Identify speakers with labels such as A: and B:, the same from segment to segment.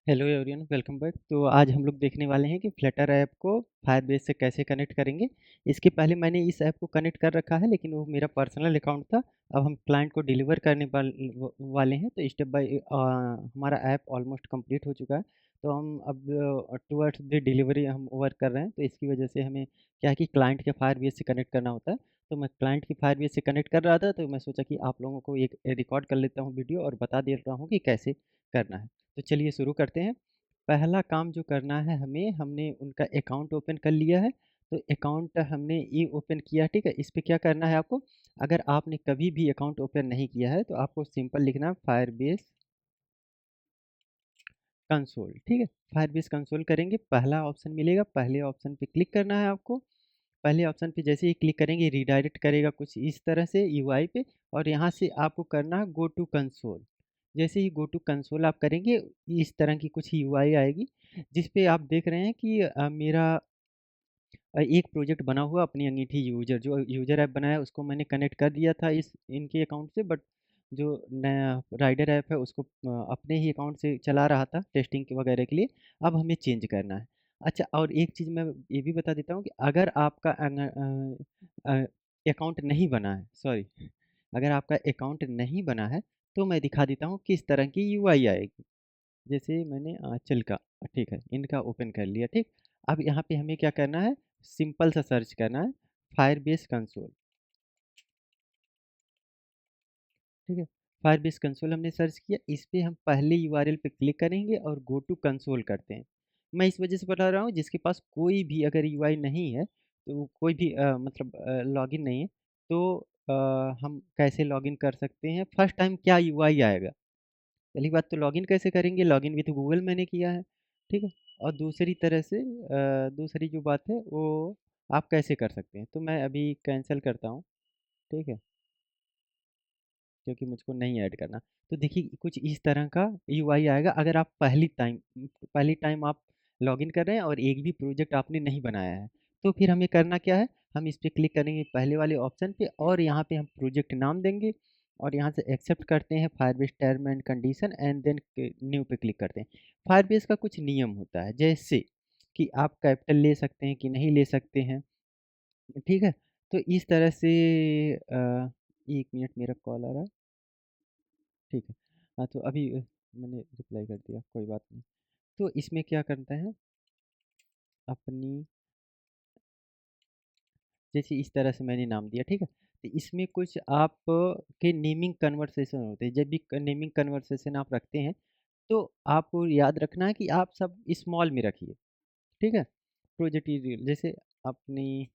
A: Hello everyone, welcome back. तो आज हम लोग देखने वाले हैं कि फ्लटर ऐप को फायरबेस से कैसे कनेक्ट करेंगे। इसके पहले मैंने इस ऐप को कनेक्ट कर रखा है, लेकिन वो मेरा पर्सनल अकाउंट था। अब हम क्लाइंट को डिलीवर करने वाले हैं, तो स्टेप बाय हमारा ऐप ऑलमोस्ट कंप्लीट हो चुका है। तो हम अब टुवर्ड्स द डिलीवरी हम वर्क कर रहे हैं। तो इसकी वजह से हमें क्या है कि क्लाइंट के फायरबेस से कनेक्ट करना होता है। तो मैं क्लाइंट की फायरबेस से कनेक्ट कर रहा था, तो मैं सोचा कि आप लोगों को एक रिकॉर्ड कर लेता हूँ वीडियो और बता दे रहा हूँ कि कैसे करना है। तो चलिए शुरू करते हैं। पहला काम जो करना है हमें, हमने उनका अकाउंट ओपन कर लिया है। तो अकाउंट हमने ये ओपन किया, ठीक है। इस पे क्या करना है आपको, अगर आपने कभी भी अकाउंट ओपन नहीं किया है तो आपको सिंपल लिखना है फायरबेस कंसोल, ठीक है। फायरबेस कंसोल करेंगे, पहला ऑप्शन मिलेगा, पहले ऑप्शन पे क्लिक करना है आपको। पहले ऑप्शन पे जैसे ही क्लिक करेंगे रीडायरेक्ट करेगा कुछ इस तरह से यूआई पे, और यहाँ से आपको करना है गो टू कंसोल। जैसे ही गो टू कंसोल आप करेंगे, इस तरह की कुछ यूआई आएगी, जिस पे आप देख रहे हैं कि मेरा एक प्रोजेक्ट बना हुआ अपनी अंगीठी यूजर, जो यूजर ऐप बनाया उसको मैंने कनेक्ट कर दिया था इस इनके अकाउंट से। बट जो नया राइडर ऐप है उसको अपने ही अकाउंट से चला रहा था टेस्टिंग के वगैरह के लिए। अब हमें चेंज करना है। अच्छा, और एक चीज़ मैं ये भी बता देता हूँ कि अगर आपका अकाउंट नहीं बना है, सॉरी, अगर आपका अकाउंट नहीं बना है तो मैं दिखा देता हूँ किस तरह की यूआई आएगी। जैसे मैंने आंचल का, ठीक है, इनका ओपन कर लिया, ठीक। अब यहाँ पे हमें क्या करना है, सिंपल सा सर्च करना है फायरबेस कंसोल, ठीक है। फायरबेस कंसोल हमने सर्च किया, इस पे हम पहले यूआरएल पे क्लिक करेंगे और गो टू कंसोल करते हैं। मैं इस वजह से बता रहा हूँ, जिसके पास कोई भी अगर यूआई नहीं है, तो कोई भी मतलब लॉगिन नहीं है, तो हम कैसे लॉगिन कर सकते हैं, फर्स्ट टाइम क्या यूआई आएगा। पहली बात तो लॉगिन कैसे करेंगे, लॉगिन विथ गूगल मैंने किया है, ठीक है। और दूसरी तरह से दूसरी जो बात है वो आप कैसे कर सकते हैं, तो मैं अभी कैंसिल करता हूँ, ठीक है, क्योंकि मुझको नहीं ऐड करना। तो देखिए कुछ इस तरह का यूआई आएगा अगर आप पहली टाइम आप लॉगिन कर रहे हैं और एक भी प्रोजेक्ट आपने नहीं बनाया है। तो फिर हमें करना क्या है, हम इस पे क्लिक करेंगे पहले वाले ऑप्शन पे, और यहाँ पे हम प्रोजेक्ट नाम देंगे, और यहाँ से एक्सेप्ट करते हैं Firebase term and condition, and then new पे क्लिक करते हैं। फायरबेस का कुछ नियम होता है, जैसे कि आप कैपिटल ले सकते हैं कि नहीं ले सकते हैं, ठीक है। तो इस तरह से 1 मिनट, मेरा कॉल आ रहा है, ठीक है। हाँ, तो अभी मैंने रिप्लाई कर दिया, कोई बात नहीं। तो इसमें क्या करते हैं, अपनी, जैसे इस तरह से मैंने नाम दिया, ठीक है। तो इसमें कुछ आप के नेमिंग कन्वर्सेशन होते हैं, जब भी नेमिंग कन्वर्सेशन आप रखते हैं तो आपको याद रखना है कि आप सब स्मॉल में रखिए, ठीक है। प्रोजेक्ट जैसे अपनी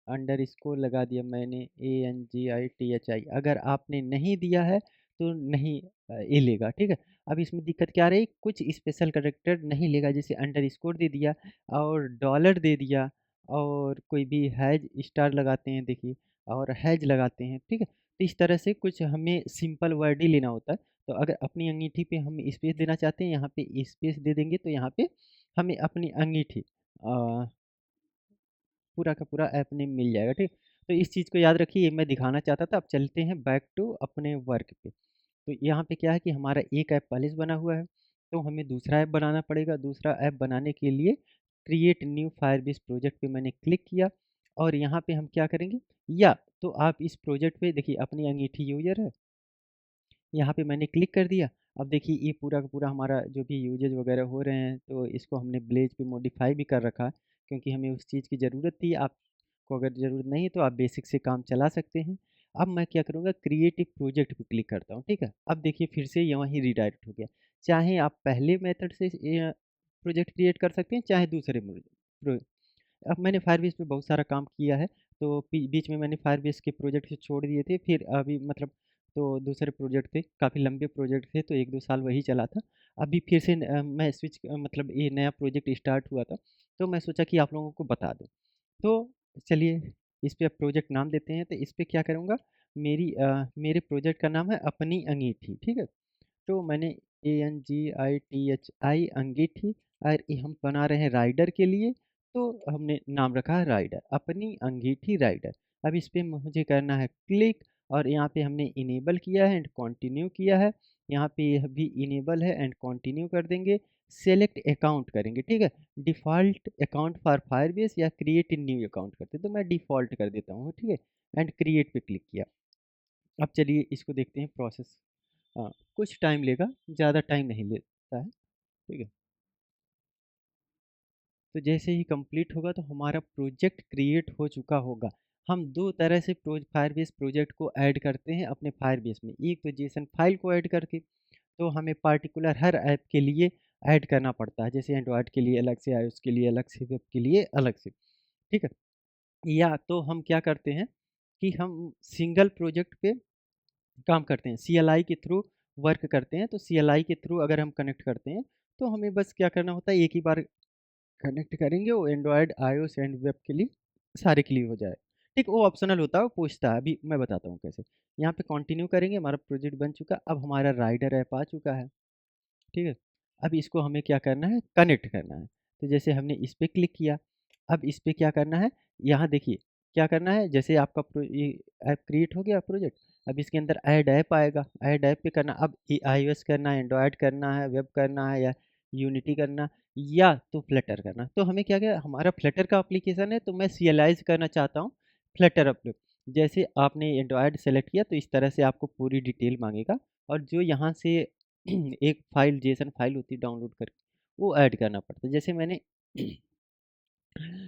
A: अंडर स्कोर लगा दिया मैंने, ANGITHI, अगर आपने नहीं दिया है तो नहीं ये लेगा, ठीक है। अब इसमें दिक्कत क्या आ रही, कुछ स्पेशल करेक्टर नहीं लेगा, जैसे अंडर स्कोर दे दिया और डॉलर दे दिया, और कोई भी हैज स्टार लगाते हैं देखिए, और हैज लगाते हैं, ठीक है। तो इस तरह से कुछ हमें सिंपल वर्ड ही लेना होता है। तो अगर अपनी अंगीठी पे हम स्पेस देना चाहते हैं, यहाँ पे स्पेस दे देंगे, तो यहाँ पे हमें अपनी अंगीठी पूरा का पूरा ऐप नेम मिल जाएगा, ठीक। तो इस चीज़ को याद रखिए, ये मैं दिखाना चाहता था। अब चलते हैं बैक टू अपने वर्क पे। तो यहाँ पे क्या है कि हमारा एक ऐप पहले से बना हुआ है, तो हमें दूसरा ऐप बनाना पड़ेगा। दूसरा ऐप बनाने के लिए क्रिएट न्यू फायरबेस प्रोजेक्ट पे मैंने क्लिक किया, और यहाँ पे हम क्या करेंगे, या तो आप इस प्रोजेक्ट पे देखिए अपनी अंगीठी यूजर है, यहाँ पे मैंने क्लिक कर दिया। अब देखिए ये पूरा का पूरा हमारा जो भी यूजेज वगैरह हो रहे हैं, तो इसको हमने ब्लेज पे मॉडिफाई भी कर रखा है, क्योंकि हमें उस चीज़ की ज़रूरत थी। आपको अगर ज़रूरत नहीं है तो आप बेसिक से काम चला सकते हैं। अब मैं क्या करूँगा, क्रिएटिव प्रोजेक्ट पे क्लिक करता हूँ, ठीक है। अब देखिए फिर से ये वहीं रिडायरेक्ट हो गया। चाहे आप पहले मेथड से प्रोजेक्ट क्रिएट कर सकते हैं, चाहे दूसरे अब मैंने फायरबेस पे बहुत सारा काम किया है, तो बीच में मैंने फायरबेस के प्रोजेक्ट से छोड़ दिए थे, फिर अभी मतलब तो दूसरे प्रोजेक्ट थे, काफ़ी लंबे प्रोजेक्ट थे, तो 1-2 साल वही चला था। अभी फिर से मैं स्विच मतलब ये नया प्रोजेक्ट स्टार्ट हुआ था, तो मैं सोचा कि आप लोगों को बता दूँ। तो चलिए इस पे अब प्रोजेक्ट नाम देते हैं, तो इस पे क्या करूँगा, मेरे प्रोजेक्ट का नाम है अपनी अंगीठी, ठीक है। तो मैंने ANGITHI अंगीठी, और ये हम बना रहे हैं राइडर के लिए, तो हमने नाम रखा है राइडर, अपनी अंगीठी राइडर। अब इस पे मुझे करना है क्लिक, और यहाँ पे हमने इनेबल किया है एंड कंटिन्यू किया है। यहाँ पे यह भी इनेबल है एंड कंटिन्यू कर देंगे। सेलेक्ट अकाउंट करेंगे, ठीक है। डिफ़ॉल्ट अकाउंट फॉर फायरबेस या क्रिएट न्यू अकाउंट करते हैं, तो मैं डिफ़ॉल्ट कर देता हूँ, ठीक है। एंड क्रिएट पे क्लिक किया। अब चलिए इसको देखते हैं प्रोसेस। कुछ टाइम लेगा, ज़्यादा टाइम नहीं लेता है, ठीक है। तो जैसे ही कंप्लीट होगा तो हमारा प्रोजेक्ट क्रिएट हो चुका होगा। हम दो तरह से फायरबेस प्रोजेक्ट को ऐड करते हैं अपने फायरबेस में। एक तो जेसन फाइल को ऐड करके, तो हमें पार्टिकुलर हर ऐप के लिए ऐड करना पड़ता है, जैसे एंड्रॉयड के लिए अलग से, आईओएस के लिए अलग से, वेब के लिए अलग से, ठीक है। या तो हम क्या करते हैं कि हम सिंगल प्रोजेक्ट पे काम करते हैं, सीएलआई के थ्रू वर्क करते हैं। तो सीएलआई के थ्रू अगर हम कनेक्ट करते हैं तो हमें बस क्या करना होता है, एक ही बार कनेक्ट करेंगे, वो एंड्रॉयड, आईओएस एंड वेब के लिए सारे के लिए हो जाए। ठीक, वो ऑप्शनल होता है, वो पूछता है, अभी मैं बताता हूँ कैसे। यहाँ पे कंटिन्यू करेंगे, हमारा प्रोजेक्ट बन चुका। अब हमारा राइडर ऐप आ चुका है, ठीक है। अब इसको हमें क्या करना है, कनेक्ट करना है। तो जैसे हमने इस पे क्लिक किया, अब इस पे क्या करना है, यहाँ देखिए क्या करना है। जैसे आपका ये ऐप क्रिएट हो गया प्रोजेक्ट, अब इसके अंदर ऐड ऐप आएगा, ऐड ऐप पे करना। अब आईओएस करना है, एंड्रॉयड करना है, वेब करना है, या यूनिटी करना, या तो फ्लटर करना। तो हमें क्या क्या, हमारा फ्लटर का एप्लीकेशन है, तो मैं सीएलआईज करना चाहता हूँ फ्लटर अपलोड। जैसे आपने एंड्रॉयड सेलेक्ट किया तो इस तरह से आपको पूरी डिटेल मांगेगा, और जो यहाँ से एक फाइल, जेसन फाइल होती है डाउनलोड करके, वो ऐड करना पड़ता है। जैसे मैंने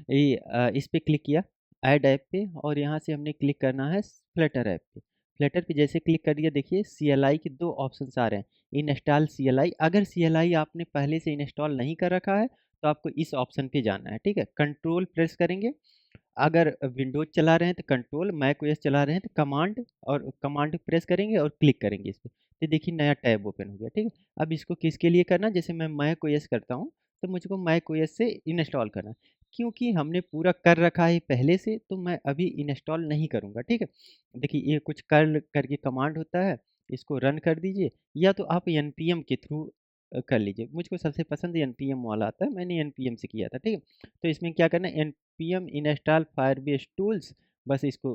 A: ये इस पे क्लिक किया, ऐड ऐप पे, और यहाँ से हमने क्लिक करना है फ्लटर ऐप पे। फ्लटर पे जैसे क्लिक कर दिया, देखिए सीएलआई के दो ऑप्शंस आ रहे हैं, इंस्टॉल सीएलआई। अगर सीएलआई आपने पहले से इंस्टॉल नहीं कर रखा है तो आपको इस ऑप्शन पे जाना है, ठीक है। कंट्रोल प्रेस करेंगे, अगर विंडोज चला रहे हैं तो कंट्रोल, मैक ओएस चला रहे हैं तो कमांड, और कमांड प्रेस करेंगे और क्लिक करेंगे इस पे, तो देखिए नया टैब ओपन हो गया, ठीक है। अब इसको किसके लिए करना, जैसे मैं मैक ओएस करता हूँ तो मुझको मैक ओएस से इंस्टॉल करना है। क्योंकि हमने पूरा कर रखा है पहले से, तो मैं अभी इंस्टॉल नहीं करूँगा, ठीक है। देखिए ये कुछ कर करके कमांड होता है, इसको रन कर दीजिए, या तो आप एनपीएम के थ्रू कर लीजिए। मुझको सबसे पसंद एनपीएम वाला आता है, मैंने एनपीएम से किया था, ठीक है। तो इसमें क्या करना है, npm इंस्टॉल फायरबेस टूल्स, बस इसको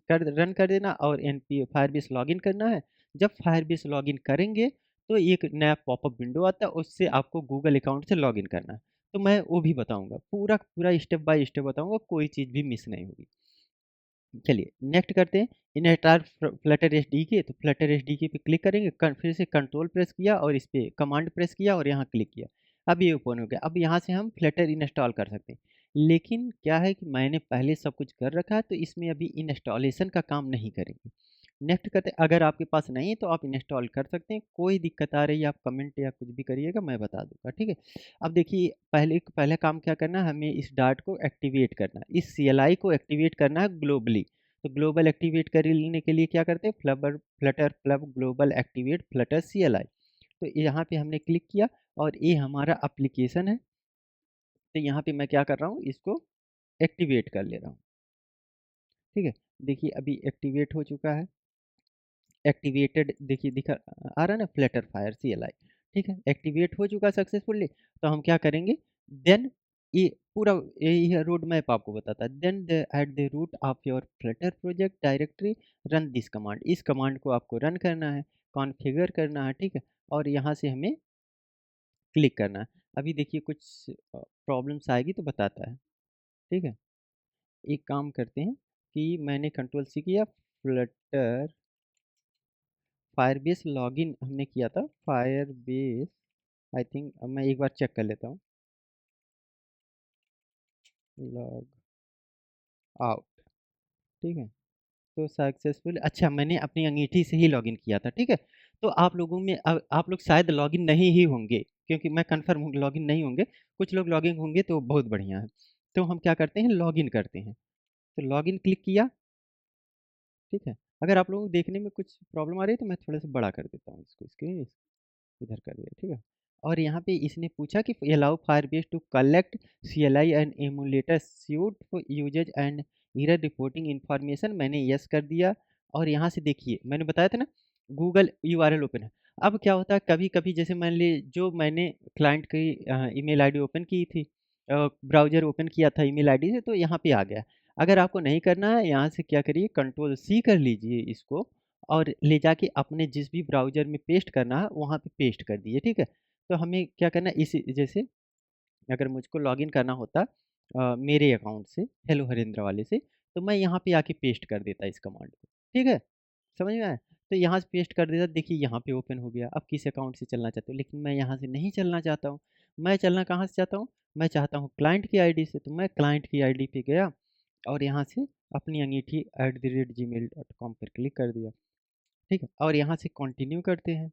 A: कर रन कर देना, और npm फायरबेस लॉगिन करना है। जब फायरबेस लॉगिन करेंगे तो एक नया पॉपअप विंडो आता है, उससे आपको गूगल अकाउंट से लॉगिन करना है। तो मैं वो भी बताऊंगा, पूरा पूरा स्टेप बाय स्टेप बताऊंगा, कोई चीज़ भी मिस नहीं होगी। चलिए नेक्स्ट करते हैं, इंस्टॉल फ्लटर एसडीके। तो फ्लटर एसडीके पे क्लिक करेंगे, फिर से कंट्रोल प्रेस किया और इस पे कमांड प्रेस किया और यहाँ क्लिक किया। अब ये ओपन हो गया। अब यहाँ से हम फ्लटर इंस्टॉल कर सकते हैं, लेकिन क्या है कि मैंने पहले सब कुछ कर रखा है, तो इसमें अभी इंस्टॉलेशन का काम नहीं करेंगे। नेक्स्ट करते हैं, अगर आपके पास नहीं है तो आप इंस्टॉल कर सकते हैं। कोई दिक्कत आ रही है, आप कमेंट या कुछ भी करिएगा, मैं बता दूंगा, ठीक है। अब देखिए पहले काम क्या करना है, हमें इस डार्ट को एक्टिवेट करना है, इस सीएलआई को एक्टिवेट करना है ग्लोबली। तो ग्लोबल एक्टिवेट करने के लिए क्या करते हैं, फ्लटर प्लब ग्लोबल एक्टिवेट फ्लटर सीएलआई। तो यहाँ पे हमने क्लिक किया और ये हमारा एप्लीकेशन है। तो यहाँ पे मैं क्या कर रहा हूँ, इसको एक्टिवेट कर ले रहा हूँ, ठीक है। देखिए अभी एक्टिवेट हो चुका है, एक्टिवेटेड देखिए दिखा आ रहा है ना, फ्लटर फायर सीएलआई, ठीक है। एक्टिवेट हो चुका सक्सेसफुली। तो हम क्या करेंगे, देन ये पूरा ये रोड मैप आपको बताता है। Then at the root of your Flutter project directory run this command. इस कमांड को आपको रन करना है, कॉन्फ़िगर करना है, ठीक है। और यहाँ से हमें क्लिक करना है। अभी देखिए कुछ प्रॉब्लम्स आएगी तो बताता है, ठीक है। एक काम करते हैं कि मैंने कंट्रोल सी किया, फ्लटर फायरबेस लॉगिन हमने किया था, फायरबेस आई थिंक, अब मैं एक बार चेक कर लेता हूँ, लॉग आउट, ठीक है। तो सक्सेसफुल, अच्छा मैंने अपनी अंगीठी से ही लॉगिन किया था, ठीक है। तो आप लोगों में आप लोग शायद लॉगिन नहीं ही होंगे, क्योंकि मैं कंफर्म हूँ लॉगिन नहीं होंगे। कुछ लोग लॉगिन होंगे तो बहुत बढ़िया है। तो हम क्या करते हैं, लॉगिन करते हैं। तो लॉगिन क्लिक किया, ठीक है। अगर आप लोगों को देखने में कुछ प्रॉब्लम आ रही है तो मैं थोड़ा सा बड़ा कर देता हूँ इसको, स्क्रीन इधर कर दिया, ठीक है। और यहाँ पे इसने पूछा कि allow Firebase to collect CLI and emulator suite for usage and error reporting information, मैंने यस कर दिया। और यहाँ से देखिए मैंने बताया था ना, गूगल यूआरएल ओपन है। अब क्या होता है, कभी कभी जैसे मान ली जो मैंने क्लाइंट की ईमेल आईडी ओपन की थी, ब्राउजर ओपन किया था ईमेल आईडी से, तो यहाँ पे आ गया। अगर आपको नहीं करना है, यहाँ से क्या करिए, कंट्रोल सी कर लीजिए इसको, और ले जाके अपने जिस भी ब्राउज़र में पेस्ट करना है, वहाँ पे पेस्ट कर दिए, ठीक है? तो हमें क्या करना है, इसी जैसे अगर मुझको लॉगिन करना होता मेरे अकाउंट से, हेलो हरेंद्र वाले से, तो मैं यहाँ पे आके पेस्ट कर देता इस कमांड को, ठीक है? समझ में आया? तो यहाँ से पेस्ट कर देता, देखिए यहाँ पे ओपन हो गया। अब किस अकाउंट से चलना चाहते हो? लेकिन मैं यहाँ से नहीं चलना चाहता हूँ। मैं चलना कहाँ से चाहता हूँ? मैं चाहता हूँ क्लाइंट की आईडी से, तो मैं क्लाइंट की आईडी पे गया और यहाँ से अपनी अंगीठी @gmail.com पर क्लिक कर दिया, ठीक है? और यहाँ से कंटिन्यू करते हैं।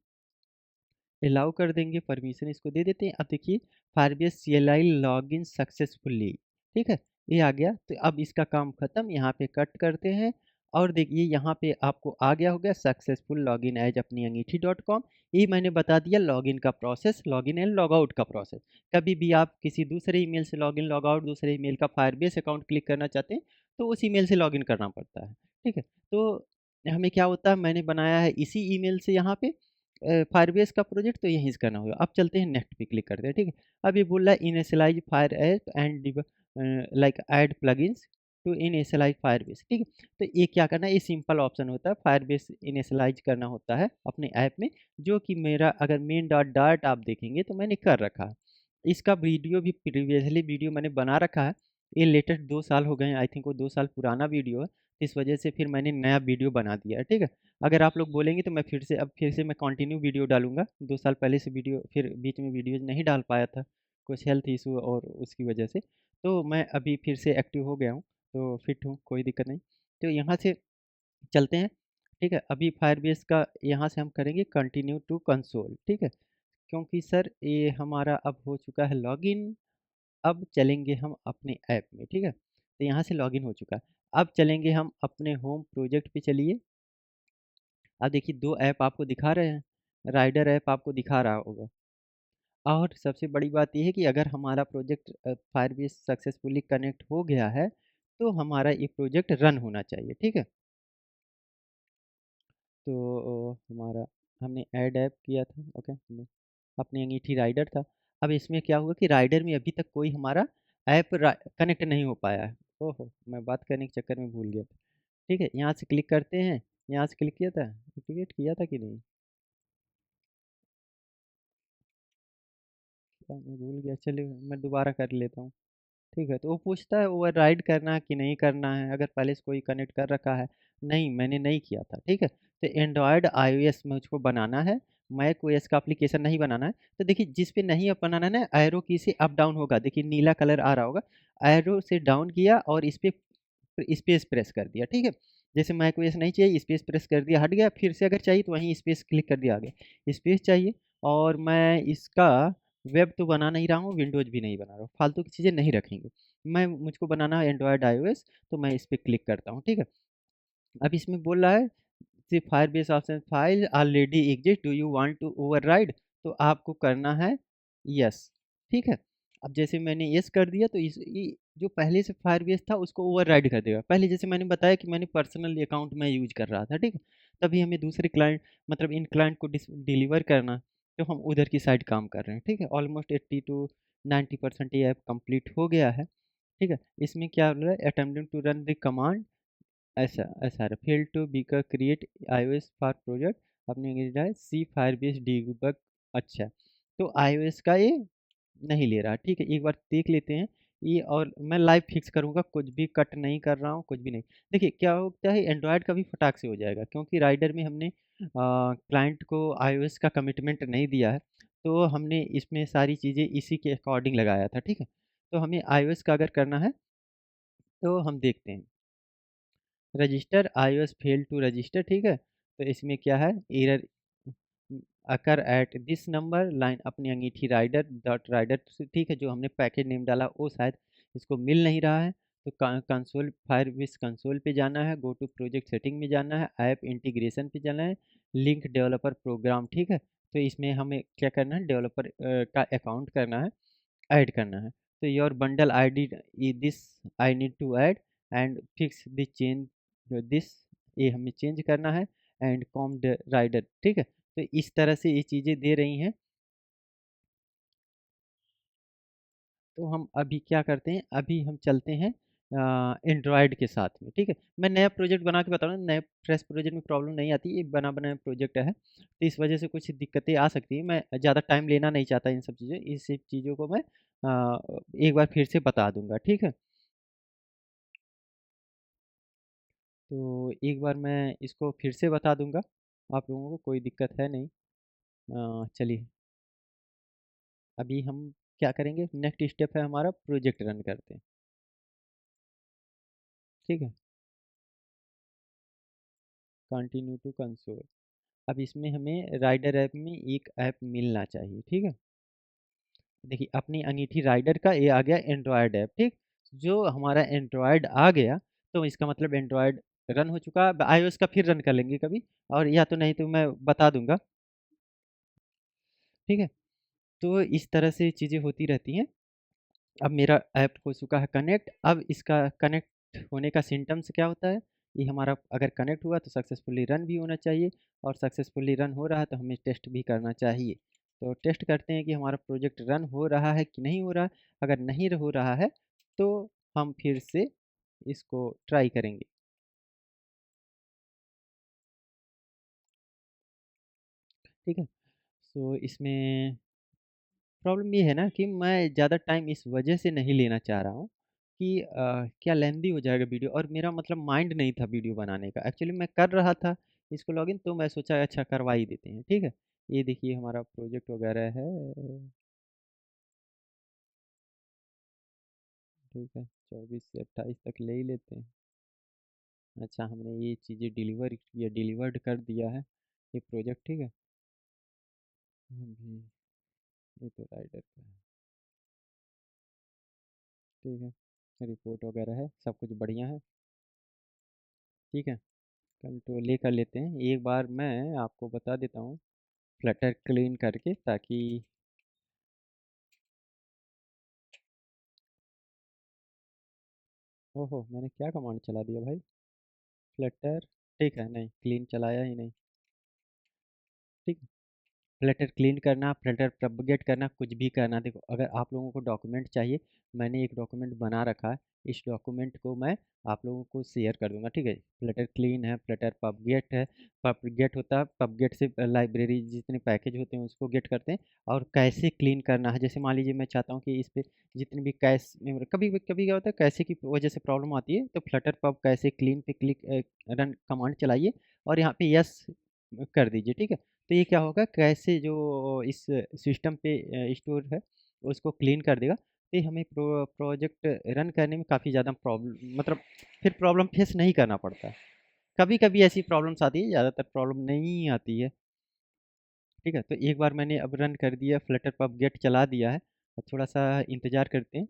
A: अलाउ कर देंगे, परमिशन इसको दे देते हैं। अब देखिए फायरबेस सीएलआई लॉगिन सक्सेसफुली, ठीक है? ये आ गया, तो अब इसका काम खत्म, यहाँ पे कट करते हैं और देखिए यहाँ पे आपको आ गया होगा सक्सेसफुल लॉगिन एज अपनी अंगीठी डॉट कॉम। ये मैंने बता दिया लॉगिन का process, login and log out का प्रोसेस। कभी भी आप किसी दूसरे ईमेल से लॉगिन लॉग आउट, दूसरे ईमेल का फायरबेस अकाउंट क्लिक करना चाहते हैं तो उस ईमेल से लॉगिन करना पड़ता है, ठीक है? तो हमें क्या होता है, मैंने बनाया है इसी ईमेल से यहाँ पे फायरबेस का प्रोजेक्ट, तो यहीं से करना होगा। अब चलते हैं नेक्स्ट पे क्लिक करते हैं, ठीक है? अब ये बोल रहा है initialize fire app and like add plugins to initialize Firebase, ठीक है? तो ये क्या करना है, ये सिंपल ऑप्शन होता है, फायरबेस इनिशियलाइज करना होता है अपने ऐप में, जो कि मेरा अगर मेन डॉट डॉट आप देखेंगे तो मैंने कर रखा है। इसका वीडियो भी प्रीवियसली वीडियो मैंने बना रखा है। ये लेटेस्ट 2 साल हो गए हैं, आई थिंक वो 2 साल पुराना वीडियो है। इस वजह से फिर मैंने नया वीडियो बना दिया है, ठीक है? अगर आप लोग बोलेंगे तो मैं फिर से मैं कंटिन्यू वीडियो डालूँगा। 2 साल पहले से वीडियो फिर बीच में वीडियोज़ नहीं डाल पाया था, कुछ हेल्थ इश्यू और उसकी वजह से। तो मैं अभी फिर से एक्टिव हो गया हूँ, तो फिट हूँ, कोई दिक्कत नहीं। तो यहाँ से चलते हैं, ठीक है? अभी फायरबेस का यहाँ से हम करेंगे कंटिन्यू टू कंसोल, ठीक है? क्योंकि सर ये हमारा अब हो चुका है लॉगिन, अब चलेंगे हम अपने ऐप में, ठीक है? तो यहाँ से लॉगिन हो चुका है। अब चलेंगे हम अपने होम प्रोजेक्ट पे चलिए। अब देखिए 2 ऐप आपको दिखा रहे हैं, राइडर ऐप आपको दिखा रहा होगा और सबसे बड़ी बात ये है कि अगर हमारा प्रोजेक्ट फायरबेस सक्सेसफुली कनेक्ट हो गया है, तो हमारा ये प्रोजेक्ट रन होना चाहिए, ठीक है? तो हमारा हमने ऐड ऐप किया था, ओके, अपनी अंगीठी राइडर था। अब इसमें क्या हुआ कि राइडर में अभी तक कोई हमारा ऐप कनेक्ट नहीं हो पाया है। ओहो! मैं बात करने के चक्कर में भूल गया था। ठीक है, यहाँ से क्लिक करते हैं, यहाँ से क्लिक किया था, एक्टिवेट किया था कि नहीं? मैं भूल गया, चलिए मैं दोबारा कर लेता हूँ। ठीक है, तो वो पूछता है ओवरराइड करना है कि नहीं करना है, अगर पहले से कोई कनेक्ट कर रखा है। नहीं, मैंने नहीं किया था, ठीक है? तो एंड्रॉयड आईओएस मुझको बनाना है, मैक ओएस का एप्लीकेशन नहीं बनाना है। तो देखिए जिस पे नहीं बनाना है ना, एरो की से अप डाउन होगा, देखिए नीला कलर आ रहा होगा, एरो से डाउन किया और इस पे स्पेस प्रेस कर दिया, ठीक है? जैसे मैक ओएस नहीं चाहिए, स्पेस प्रेस कर दिया, हट गया, फिर से अगर चाहिए तो वहीं स्पेस क्लिक कर दिया, आ गया। स्पेस चाहिए और मैं इसका वेब तो बना नहीं रहा हूँ, विंडोज़ भी नहीं बना रहा हूँ, फालतू की चीज़ें नहीं रखेंगे। मुझको बनाना है एंड्रॉयड आईओएस, तो मैं इस पे क्लिक करता हूँ, ठीक है? अब इसमें बोल रहा है the Firebase option file already exist, do you want to override? तो आपको करना है यस, ठीक है? अब जैसे मैंने यस कर दिया तो इस ये जो पहले से फायरबेस था उसको ओवरराइड कर देगा। पहले जैसे मैंने बताया कि मैंने पर्सनल अकाउंट में यूज़ कर रहा था, ठीक है? तभी हमें दूसरे क्लाइंट मतलब इन क्लाइंट को डिलीवर करना, तो हम उधर की साइड काम कर रहे हैं, ठीक है? ऑलमोस्ट 80 टू 90% ये ऐप कंप्लीट हो गया है, ठीक है? इसमें क्या बोल रहा है, attempting to run the command ऐसा ऐसा है, fail to beaker create iOS for project, आपने ये लिखा है सी फायरबेस डीबग। अच्छा, तो आईओएस का ये नहीं ले रहा, ठीक है? एक बार देख लेते हैं ये, और मैं लाइव फिक्स करूँगा, कुछ भी कट नहीं कर रहा हूँ, कुछ भी नहीं। देखिए क्या होता है, एंड्रॉयड का भी फटाक से हो जाएगा, क्योंकि राइडर में हमने क्लाइंट को आईओएस का कमिटमेंट नहीं दिया है, तो हमने इसमें सारी चीज़ें इसी के अकॉर्डिंग लगाया था, ठीक है? तो हमें आईओएस का अगर करना है तो हम देखते हैं, register iOS fail to register, ठीक है? तो इसमें क्या है, error occur at this number line अपनी अंगीठी राइडर डॉट राइडर से, ठीक है? जो हमने पैकेज नेम डाला वो शायद इसको मिल नहीं रहा है, तो कंसोल फायरबेस कंसोल पे जाना है, गो टू प्रोजेक्ट सेटिंग में जाना है, ऐप इंटीग्रेशन पे जाना है, लिंक डेवलपर प्रोग्राम, ठीक है? तो इसमें हमें क्या करना है, डेवलपर का अकाउंट करना है, ऐड करना है। तो your bundle ID this I need to add and fix the change this, ये हमें चेंज करना है, एंड कॉम राइडर, ठीक है? तो इस तरह से ये चीज़ें दे रही हैं। तो हम अभी क्या करते हैं, अभी हम चलते हैं एंड्रॉयड के साथ में, ठीक है। मैं नया प्रोजेक्ट बना के बता रहा हूँ, नए फ्रेश प्रोजेक्ट में प्रॉब्लम नहीं आती, ये बना बनाया प्रोजेक्ट है, तो इस वजह से कुछ दिक्कतें आ सकती हैं। मैं ज़्यादा टाइम लेना नहीं चाहता इन सब चीज़ें, इस सब चीज़ों को मैं एक बार फिर से बता दूंगा, ठीक है। तो एक बार मैं इसको फिर से बता दूंगा आप लोगों को, कोई दिक्कत है नहीं। चलिए, अभी हम क्या करेंगे, नेक्स्ट स्टेप है हमारा प्रोजेक्ट रन करते हैं, ठीक है। Continue to console. अब इसमें हमें राइडर ऐप में एक ऐप मिलना चाहिए, ठीक है। देखिए, अपनी अंगीठी राइडर का ये आ गया एंड्रॉयड ऐप, ठीक। जो हमारा एंड्रॉयड आ गया, तो इसका मतलब एंड्रॉयड रन हो चुका है। आईओएस का फिर रन कर लेंगे कभी, और या तो नहीं तो मैं बता दूंगा, ठीक है। तो इस तरह से चीज़ें होती रहती हैं। अब मेरा ऐप हो चुका है कनेक्ट। अब इसका कनेक्ट होने का सिम्टम्स क्या होता है, ये हमारा अगर कनेक्ट हुआ तो सक्सेसफुली रन भी होना चाहिए, और सक्सेसफुली रन हो रहा है तो हमें टेस्ट भी करना चाहिए। तो टेस्ट करते हैं कि हमारा प्रोजेक्ट रन हो रहा है कि नहीं हो रहा है। अगर नहीं हो रहा है तो हम फिर से इसको ट्राई करेंगे, ठीक है। सो इसमें प्रॉब्लम ये है ना कि मैं ज़्यादा टाइम इस वजह से नहीं लेना चाह रहा हूँ कि क्या लेंदी हो जाएगा वीडियो, और मेरा मतलब माइंड नहीं था वीडियो बनाने का। एक्चुअली मैं कर रहा था इसको लॉगिन, तो मैं सोचा अच्छा करवा ही देते हैं, ठीक है। ये देखिए हमारा प्रोजेक्ट वगैरह है, ठीक है। 24 से 28 तक ले ही लेते हैं। अच्छा, हमने ये चीज़ें डिलीवर किया, डिलीवर्ड कर दिया है ये प्रोजेक्ट, ठीक है। अभी ये तो राइडर का है, ठीक है। रिपोर्ट वगैरह है, सब कुछ बढ़िया है, ठीक है। कंट्रोल ए कर लेते हैं। एक बार मैं आपको बता देता हूँ फ्लटर क्लीन करके, ताकि ओहो, मैंने क्या कमांड चला दिया भाई। फ्लटर, ठीक है, नहीं क्लीन चलाया ही नहीं, ठीक। फ्लटर क्लीन करना, फ्लटर प्रोपगेट करना, कुछ भी करना। देखो, अगर आप लोगों को डॉक्यूमेंट चाहिए, मैंने एक डॉक्यूमेंट बना रखा है, इस डॉक्यूमेंट को मैं आप लोगों को शेयर कर दूंगा, ठीक है। फ्लटर क्लीन है, फ्लटर पबगेट है। पबगेट होता है, पबगेट से लाइब्रेरी जितने पैकेज होते हैं उसको गेट करते हैं, और कैसे क्लीन करना है। जैसे मान लीजिए मैं चाहता हूँ कि इस पे जितने भी कैश मेमोरी, कभी कभी क्या होता है कैसे की वजह से प्रॉब्लम आती है, तो फ्लटर पब कैसे क्लीन पे क्लिक रन कमांड चलाइए, और यहाँ पे यस कर दीजिए, ठीक है। तो ये क्या होगा, कैसे जो इस सिस्टम पे स्टोर है उसको क्लीन कर देगा। तो ये हमें प्रोजेक्ट रन करने में काफ़ी ज़्यादा प्रॉब्लम, मतलब फिर प्रॉब्लम फेस नहीं करना पड़ता है। कभी कभी ऐसी प्रॉब्लम्स आती है, ज़्यादातर प्रॉब्लम नहीं आती है, ठीक है। तो एक बार मैंने अब रन कर दिया, फ्लटर पब गेट चला दिया है। अब थोड़ा सा इंतज़ार करते हैं,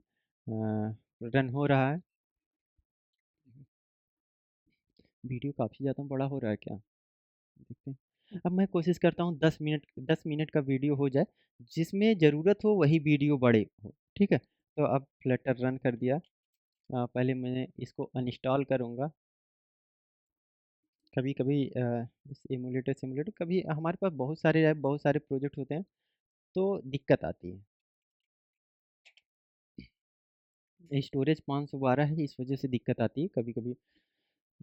A: रन हो रहा है। वीडियो काफ़ी ज़्यादा बड़ा हो रहा है क्या, देखते हैं। अब मैं कोशिश करता हूँ 10 मिनट का वीडियो हो जाए, जिसमें ज़रूरत हो वही वीडियो बड़े हो, ठीक है। तो अब फ्लटर रन कर दिया। पहले मैं इसको अनइंस्टॉल करूँगा। कभी कभी इस एमुलेटर सिमुलेटर, कभी हमारे पास बहुत सारे ऐप बहुत सारे प्रोजेक्ट होते हैं, तो दिक्कत आती है। स्टोरेज 512 है, इस वजह से दिक्कत आती है कभी कभी।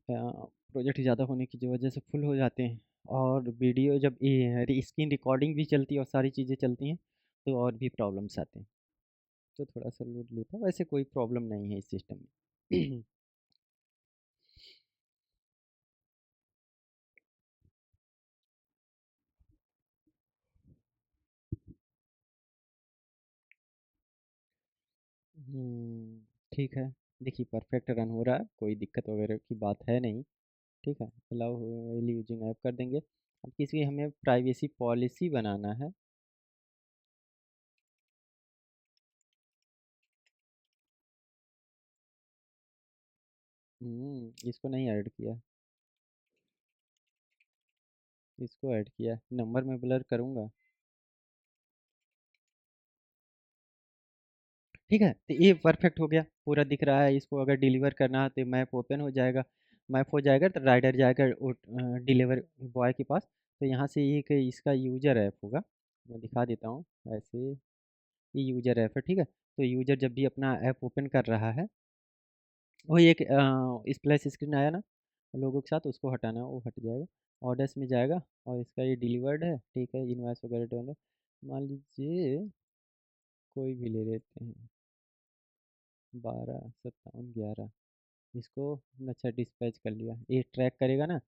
A: प्रोजेक्ट ज़्यादा होने की जो वजह से फुल हो जाते हैं, और वीडियो जब ये स्क्रीन रिकॉर्डिंग भी चलती है और सारी चीज़ें चलती हैं, तो और भी प्रॉब्लम्स आते हैं। तो थोड़ा सा लोड लेता है, वैसे कोई प्रॉब्लम नहीं है इस सिस्टम में। ठीक है। देखिए परफेक्ट रन हो रहा है, कोई दिक्कत वगैरह की बात है नहीं, ठीक है। अलाउ यूजिंग ऐप कर देंगे। अब किसी हमें प्राइवेसी पॉलिसी बनाना है। इसको नहीं ऐड किया, इसको ऐड किया, नंबर में ब्लर करूँगा, ठीक है। तो ये परफेक्ट हो गया, पूरा दिख रहा है। इसको अगर डिलीवर करना है तो मैप ओपन हो जाएगा, मैप हो जाएगा तो राइडर जाएगा डिलीवर बॉय के पास। तो यहाँ से एक इसका यूजर ऐप होगा, मैं दिखा देता हूँ ऐसे। ये यूजर ऐप है, ठीक है। तो यूजर जब भी अपना ऐप ओपन कर रहा है, वही एक स्प्लैश स्क्रीन आया ना लोगों के साथ, उसको हटाना है, वो हट जाएगा। ऑर्डर्स में जाएगा और इसका ये डिलीवर्ड है, ठीक है, इनवॉइस वगैरह डालो। मान लीजिए कोई भी ले लेते हैं, 12 57 11, इसको अच्छा डिस्पैच कर लिया। ये ट्रैक करेगा ना,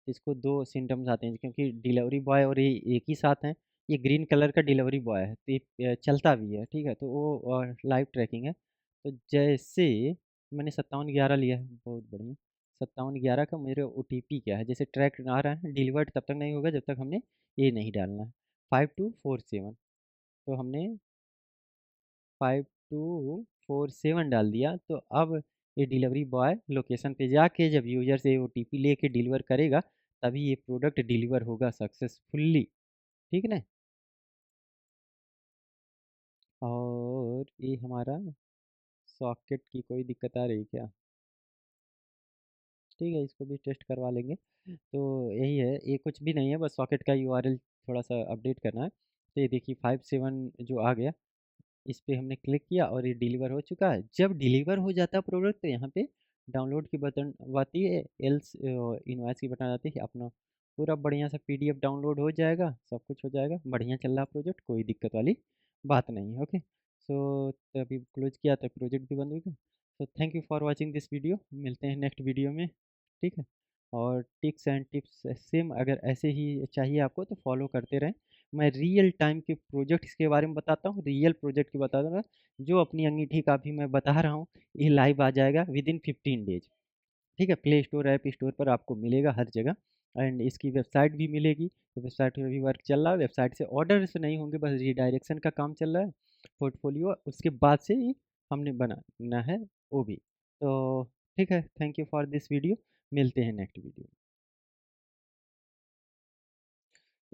A: इसको दो सिम्टम्स आते हैं क्योंकि डिलीवरी बॉय और ये एक ही साथ हैं। ये ग्रीन कलर का डिलीवरी बॉय है, तो ये चलता भी है, ठीक है, तो वो लाइव ट्रैकिंग है। तो जैसे मैंने 57 11 लिया है, बहुत बढ़िया। 57 11 का मेरे OTP क्या है, जैसे ट्रैक आ रहा है, डिलीवर्ड तब तक नहीं होगा जब तक हमने ये नहीं डालना है, 5247। तो हमने 5247 डाल दिया। तो अब ये डिलीवरी बॉय लोकेशन पे जाके जब यूजर से OTP लेके डिलीवर करेगा, तभी ये प्रोडक्ट डिलीवर होगा सक्सेसफुल्ली, ठीक है ना। और ये हमारा सॉकेट की कोई दिक्कत आ रही क्या? ठीक है, इसको भी टेस्ट करवा लेंगे। तो यही है, ये कुछ भी नहीं है, बस सॉकेट का URL थोड़ा सा अपडेट करना है। तो ये देखिए 57 जो आ गया, इस पे हमने क्लिक किया और ये डिलीवर हो चुका है। जब डिलीवर हो जाता है प्रोडक्ट, तो यहाँ पे डाउनलोड की बटन आती है, एल्स इनवॉइस की बटन आती है, अपना पूरा बढ़िया सा PDF डाउनलोड हो जाएगा, सब कुछ हो जाएगा, बढ़िया चल रहा प्रोजेक्ट, कोई दिक्कत वाली बात नहीं है। ओके, सो अभी क्लोज किया तो प्रोजेक्ट भी बंद हो गया। तो thank you for watching this video, मिलते हैं नेक्स्ट वीडियो में, ठीक है। और टिक्स एंड टिप्स सेम अगर ऐसे ही चाहिए आपको तो फॉलो करते रहें। मैं रियल टाइम के प्रोजेक्ट्स के बारे में बताता हूँ, रियल प्रोजेक्ट की बता दूंगा। जो अपनी अंगीठी का भी मैं बता रहा हूँ, ये लाइव आ जाएगा विदिन 15 डेज, ठीक है। प्ले स्टोर, ऐप स्टोर पर आपको मिलेगा हर जगह। एंड इसकी वेबसाइट भी मिलेगी, वेबसाइट पे भी वर्क चल रहा है, वेबसाइट से ऑर्डर्स नहीं होंगे, बस रीडायरेक्शन का काम चल रहा है। पोर्टफोलियो उसके बाद से ही हमने बनाना है वो भी। तो ठीक है, thank you for this video, मिलते हैं नेक्स्ट वीडियो।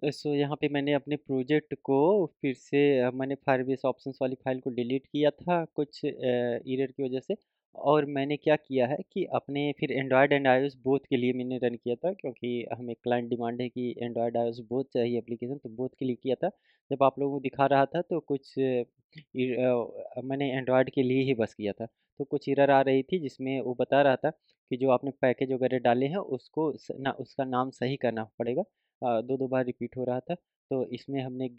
A: सो यहाँ पे मैंने अपने प्रोजेक्ट को फिर से मैंने फायरबेस ऑप्शंस वाली फाइल को डिलीट किया था कुछ एरर की वजह से। और मैंने क्या किया है कि अपने फिर एंड्रॉयड एंड iOS बोथ के लिए मैंने रन किया था, क्योंकि हमें क्लाइंट डिमांड है कि एंड्रॉयड iOS बोथ चाहिए एप्लीकेशन, तो बोथ के लिए किया था। जब आप लोगों को दिखा रहा था तो कुछ मैंने एंड्रॉयड के लिए ही बस किया था। तो कुछ एरर आ रही थी जिसमें वो बता रहा था कि जो आपने पैकेज वगैरह डाले हैं उसको ना उसका नाम सही करना पड़ेगा। दो दो बार रिपीट हो रहा था। तो इसमें हमने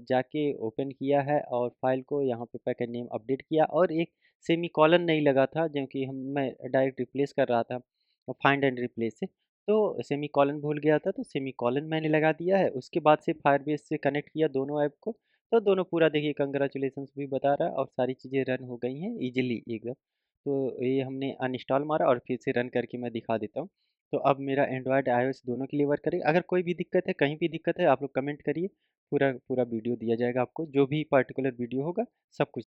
A: जाके ओपन किया है और फाइल को यहाँ पे पैकेज नेम अपडेट किया, और एक सेमी कॉलन नहीं लगा था, जो कि मैं डायरेक्ट रिप्लेस कर रहा था फाइंड एंड रिप्लेस से। तो सेमी कॉलन भूल गया था, तो सेमी कॉलन मैंने लगा दिया है। उसके बाद से फायरबेस से कनेक्ट किया दोनों ऐप को, तो दोनों पूरा देखिए कंग्रेचुलेसन्स भी बता रहा है और सारी चीज़ें रन हो गई हैं इजीली एकदम। तो ये हमने अनइंस्टॉल मारा और फिर से रन करके मैं दिखा देता हूँ। तो अब मेरा एंड्रॉयड iOS दोनों के लिए वर्क करेगा। अगर कोई भी दिक्कत है, कहीं भी दिक्कत है, आप लोग कमेंट करिए, पूरा पूरा वीडियो दिया जाएगा आपको, जो भी पर्टिकुलर वीडियो होगा सब कुछ।